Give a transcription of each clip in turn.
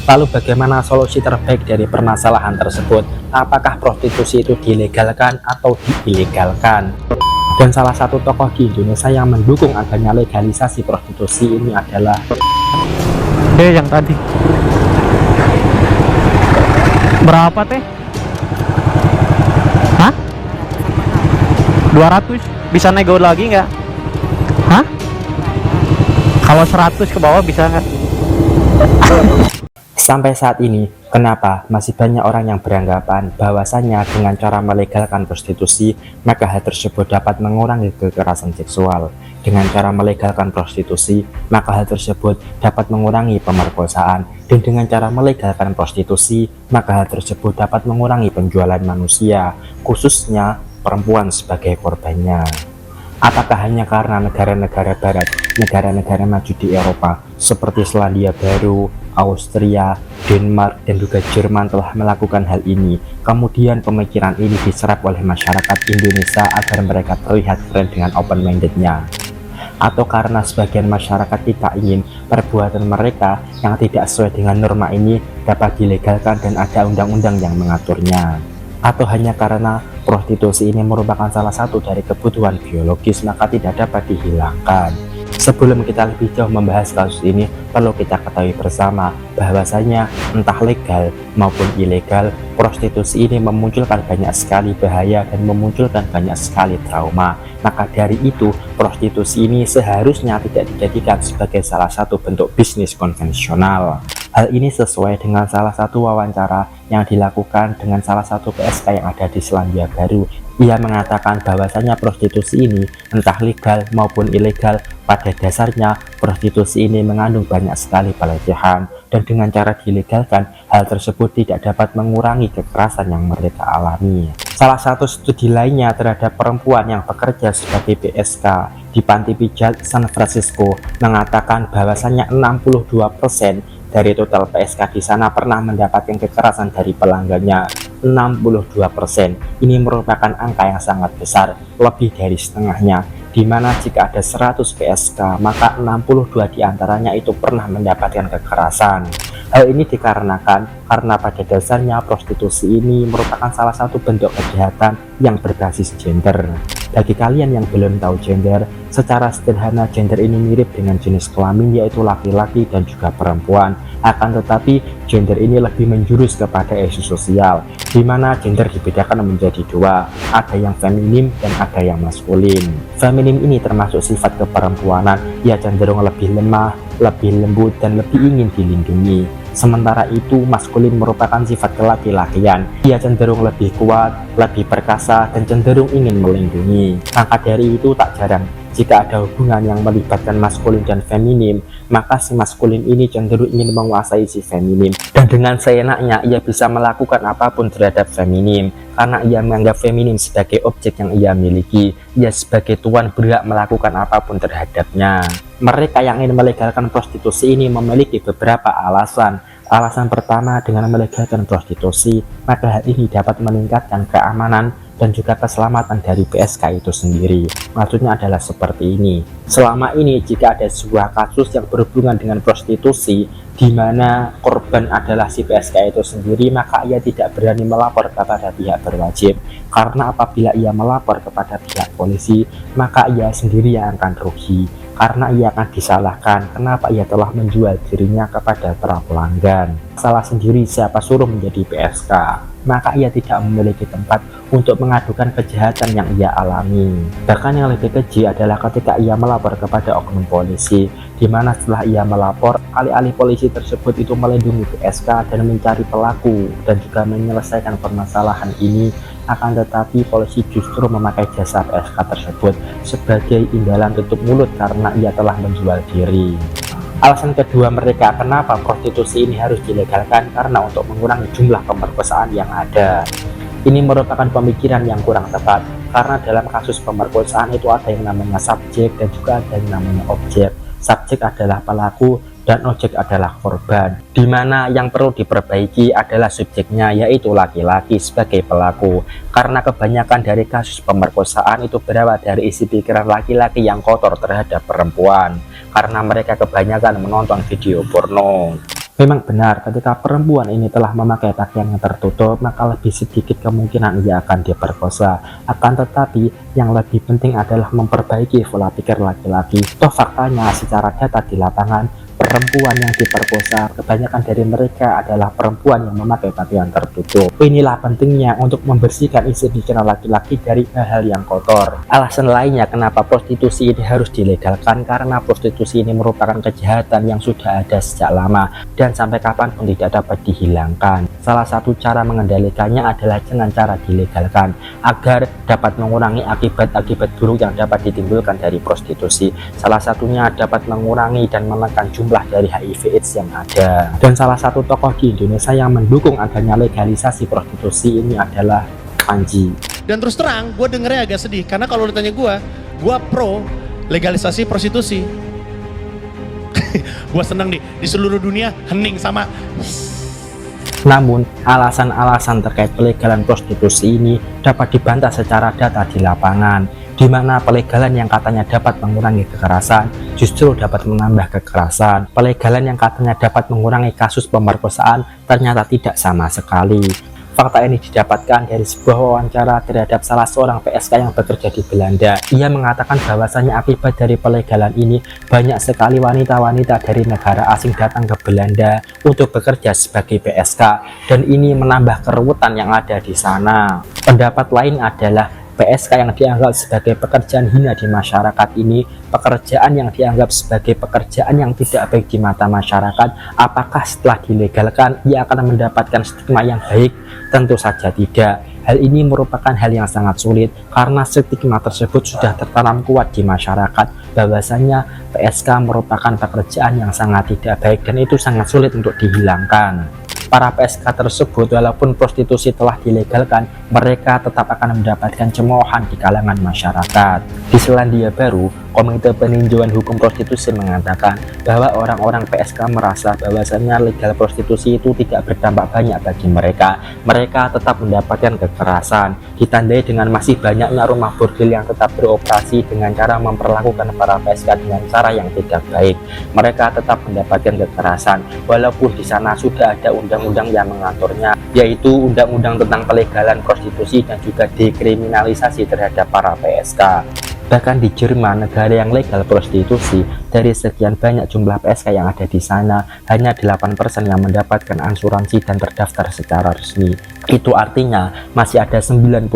Lalu bagaimana solusi terbaik dari permasalahan tersebut? Apakah prostitusi itu dilegalkan atau diilegalkan? Dan salah satu tokoh di Indonesia yang mendukung adanya legalisasi prostitusi ini adalah yang tadi berapa teh? Hah? 200? Bisa nego lagi nggak? Hah? Kalau 100 ke bawah bisa nggak? Sampai saat ini, kenapa masih banyak orang yang beranggapan bahwasannya dengan cara melegalkan prostitusi, maka hal tersebut dapat mengurangi kekerasan seksual. Dengan cara melegalkan prostitusi, maka hal tersebut dapat mengurangi pemerkosaan. Dan dengan cara melegalkan prostitusi, maka hal tersebut dapat mengurangi penjualan manusia, khususnya perempuan sebagai korbannya. Apakah hanya karena negara-negara barat, negara-negara maju di Eropa seperti Selandia Baru, Austria, Denmark, dan juga Jerman telah melakukan hal ini, kemudian pemikiran ini diserap oleh masyarakat Indonesia agar mereka terlihat keren dengan open-mindednya? Atau karena sebagian masyarakat tidak ingin perbuatan mereka yang tidak sesuai dengan norma ini dapat dilegalkan dan ada undang-undang yang mengaturnya? Atau hanya karena prostitusi ini merupakan salah satu dari kebutuhan biologis maka tidak dapat dihilangkan? Sebelum kita lebih jauh membahas kasus ini, perlu kita ketahui bersama bahwasanya entah legal maupun ilegal, prostitusi ini memunculkan banyak sekali bahaya dan memunculkan banyak sekali trauma. Maka dari itu, prostitusi ini seharusnya tidak dijadikan sebagai salah satu bentuk bisnis konvensional. Hal ini sesuai dengan salah satu wawancara yang dilakukan dengan salah satu PSK yang ada di Selandia Baru. Ia mengatakan bahwasanya prostitusi ini entah legal maupun ilegal, pada dasarnya prostitusi ini mengandung banyak sekali pelecehan, dan dengan cara dilegalkan hal tersebut tidak dapat mengurangi kekerasan yang mereka alami. Salah satu studi lainnya terhadap perempuan yang bekerja sebagai PSK di panti pijat San Francisco mengatakan bahwasanya 62% dari total PSK di sana pernah mendapatkan kekerasan dari pelanggannya. 62%. Ini merupakan angka yang sangat besar, lebih dari setengahnya, di mana jika ada 100 PSK, maka 62 diantaranya itu pernah mendapatkan kekerasan. Hal ini dikarenakan karena pada dasarnya prostitusi ini merupakan salah satu bentuk kejahatan yang berbasis gender. Bagi kalian yang belum tahu gender, secara sederhana gender ini mirip dengan jenis kelamin, yaitu laki-laki dan juga perempuan. Akan tetapi gender ini lebih menjurus kepada isu sosial, di mana gender dibedakan menjadi dua, ada yang feminim dan ada yang maskulin. Feminim ini termasuk sifat keperempuanan, ia cenderung lebih lemah, lebih lembut, dan lebih ingin dilindungi. Sementara itu maskulin merupakan sifat kelaki-lakian, ia cenderung lebih kuat, lebih perkasa, dan cenderung ingin melindungi. Maka dari itu tak jarang jika ada hubungan yang melibatkan maskulin dan feminim, maka si maskulin ini cenderung ingin menguasai si feminim, dan dengan seenaknya ia bisa melakukan apapun terhadap feminim karena ia menganggap feminim sebagai objek yang ia miliki. Ia sebagai tuan berhak melakukan apapun terhadapnya. Mereka yang ingin melegalkan prostitusi ini memiliki beberapa alasan. Alasan pertama, dengan melegalkan prostitusi, maka hal ini dapat meningkatkan keamanan dan juga keselamatan dari PSK itu sendiri. Maksudnya adalah seperti ini. Selama ini jika ada sebuah kasus yang berhubungan dengan prostitusi, di mana korban adalah si PSK itu sendiri, maka ia tidak berani melapor kepada pihak berwajib. Karena apabila ia melapor kepada pihak polisi, maka ia sendiri yang akan rugi. Karena ia akan disalahkan kenapa ia telah menjual dirinya kepada para pelanggan. Salah sendiri siapa suruh menjadi PSK, maka ia tidak memiliki tempat untuk mengadukan kejahatan yang ia alami. Bahkan yang lebih keji adalah ketika ia melapor kepada oknum polisi, di mana setelah ia melapor, alih-alih polisi tersebut itu melindungi PSK dan mencari pelaku dan juga menyelesaikan permasalahan ini, akan tetapi polisi justru memakai jasa PSK tersebut sebagai imbalan tutup mulut karena ia telah menjual diri. Alasan kedua mereka kenapa prostitusi ini harus dilegalkan karena untuk mengurangi jumlah pemerkosaan yang ada. Ini merupakan pemikiran yang kurang tepat, karena dalam kasus pemerkosaan itu ada yang namanya subjek dan juga ada yang namanya objek. Subjek adalah pelaku dan objek adalah korban, di mana yang perlu diperbaiki adalah subjeknya, yaitu laki-laki sebagai pelaku, karena kebanyakan dari kasus pemerkosaan itu berawal dari isi pikiran laki-laki yang kotor terhadap perempuan, karena mereka kebanyakan menonton video porno. Memang benar, ketika perempuan ini telah memakai pakaian yang tertutup, maka lebih sedikit kemungkinan ia akan diperkosa. Akan tetapi, yang lebih penting adalah memperbaiki pola pikir laki-laki. Toh faktanya, secara data di lapangan, perempuan yang diperkosa, kebanyakan dari mereka adalah perempuan yang memakai pakaian tertutup. Inilah pentingnya untuk membersihkan isi pikiran laki-laki dari hal-hal yang kotor. Alasan lainnya kenapa prostitusi ini harus dilegalkan, karena prostitusi ini merupakan kejahatan yang sudah ada sejak lama dan sampai kapanpun tidak dapat dihilangkan. Salah satu cara mengendalikannya adalah dengan cara dilegalkan, agar dapat mengurangi akibat-akibat buruk yang dapat ditimbulkan dari prostitusi. Salah satunya dapat mengurangi dan menekan jumlah dari HIV/AIDS yang ada. Dan salah satu tokoh di Indonesia yang mendukung adanya legalisasi prostitusi ini adalah Panji. Dan terus terang, gue dengernya agak sedih karena kalau ditanya gue pro legalisasi prostitusi. Gue seneng nih, di seluruh dunia hening sama. Namun, alasan-alasan terkait pelegalan prostitusi ini dapat dibantah secara data di lapangan, di mana pelegalan yang katanya dapat mengurangi kekerasan justru dapat menambah kekerasan. Pelegalan yang katanya dapat mengurangi kasus pemerkosaan ternyata tidak sama sekali. Fakta ini didapatkan dari sebuah wawancara terhadap salah seorang PSK yang bekerja di Belanda. Ia mengatakan bahwasannya akibat dari pelegalan ini, banyak sekali wanita-wanita dari negara asing datang ke Belanda untuk bekerja sebagai PSK, dan ini menambah keruwetan yang ada di sana. Pendapat lain adalah PSK yang dianggap sebagai pekerjaan hina di masyarakat ini, pekerjaan yang dianggap sebagai pekerjaan yang tidak baik di mata masyarakat, apakah setelah dilegalkan ia akan mendapatkan stigma yang baik? Tentu saja tidak. Hal ini merupakan hal yang sangat sulit karena stigma tersebut sudah tertanam kuat di masyarakat bahwasanya PSK merupakan pekerjaan yang sangat tidak baik dan itu sangat sulit untuk dihilangkan. Para PSK tersebut, walaupun prostitusi telah dilegalkan, mereka tetap akan mendapatkan cemoohan di kalangan masyarakat. Di Selandia Baru, Komite Peninjauan Hukum Prostitusi mengatakan bahwa orang-orang PSK merasa bahwasannya legal prostitusi itu tidak berdampak banyak bagi mereka. Mereka tetap mendapatkan kekerasan, ditandai dengan masih banyaknya rumah bordil yang tetap beroperasi dengan cara memperlakukan para PSK dengan cara yang tidak baik. Mereka tetap mendapatkan kekerasan, walaupun di sana sudah ada undang-undang yang mengaturnya, yaitu undang-undang tentang pelegalan prostitusi dan juga dekriminalisasi terhadap para PSK. Bahkan di Jerman, negara yang legal prostitusi, dari sekian banyak jumlah PSK yang ada di sana, hanya 8% yang mendapatkan asuransi dan terdaftar secara resmi. Itu artinya masih ada 92%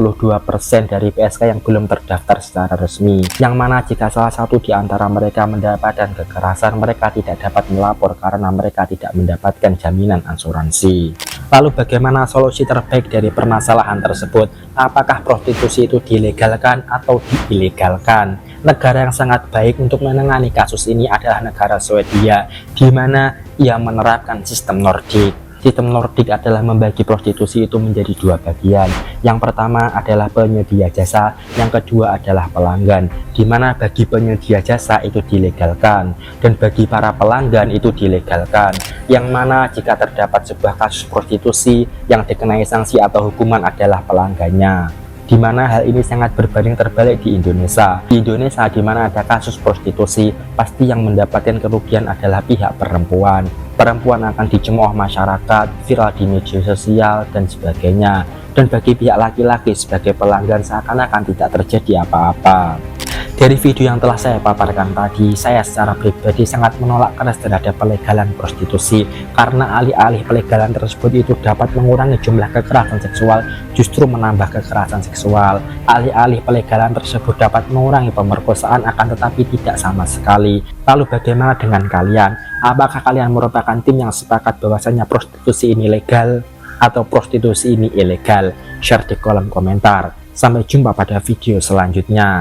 dari PSK yang belum terdaftar secara resmi. Yang mana jika salah satu di antara mereka mendapatkan kekerasan, mereka tidak dapat melapor karena mereka tidak mendapatkan jaminan asuransi. Lalu bagaimana solusi terbaik dari permasalahan tersebut? Apakah prostitusi itu dilegalkan atau diilegalkan? Negara yang sangat baik untuk menangani kasus ini adalah negara Swedia, di mana ia menerapkan sistem Nordik. Sistem Nordik adalah membagi prostitusi itu menjadi dua bagian. Yang pertama adalah penyedia jasa, yang kedua adalah pelanggan, di mana bagi penyedia jasa itu dilegalkan, dan bagi para pelanggan itu dilegalkan. Yang mana jika terdapat sebuah kasus prostitusi, yang dikenai sanksi atau hukuman adalah pelanggannya. Di mana hal ini sangat berbanding terbalik di Indonesia. Di Indonesia, di mana ada kasus prostitusi, pasti yang mendapatkan kerugian adalah pihak perempuan. Perempuan akan dicemooh masyarakat, viral di media sosial, dan sebagainya. Dan bagi pihak laki-laki sebagai pelanggan seakan-akan tidak terjadi apa-apa. Dari video yang telah saya paparkan tadi, saya secara pribadi sangat menolak keras terhadap pelegalan prostitusi, karena alih-alih pelegalan tersebut itu dapat mengurangi jumlah kekerasan seksual, justru menambah kekerasan seksual. Alih-alih pelegalan tersebut dapat mengurangi pemerkosaan, akan tetapi tidak sama sekali. Lalu bagaimana dengan kalian? Apakah kalian merupakan tim yang sepakat bahwasanya prostitusi ini legal atau prostitusi ini ilegal? Share di kolom komentar. Sampai jumpa pada video selanjutnya.